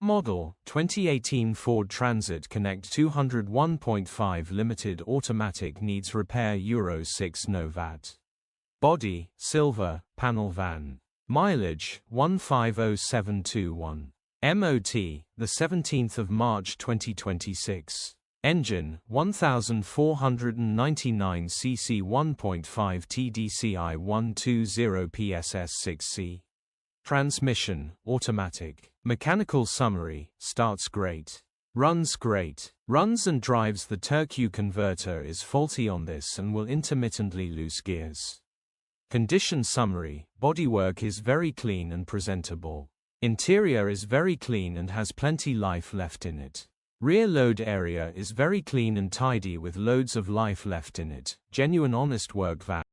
model, 2018 Ford Transit Connect 201.5 limited automatic needs repair Euro 6 No Vat. Body, silver, panel van. Mileage, 150721. MOT, the 17th of March 2026. Engine, 1499 cc 1.5 TDCI 120 PSS6C. Transmission, automatic. Mechanical summary, starts great. Runs great. Runs and drives. The tourque converter is faulty on this and will intermittently lose gears. Condition summary, bodywork is very clean and presentable. Interior is very clean and has plenty life left in it. Rear load area is very clean and tidy with loads of life left in it. Genuine honest work.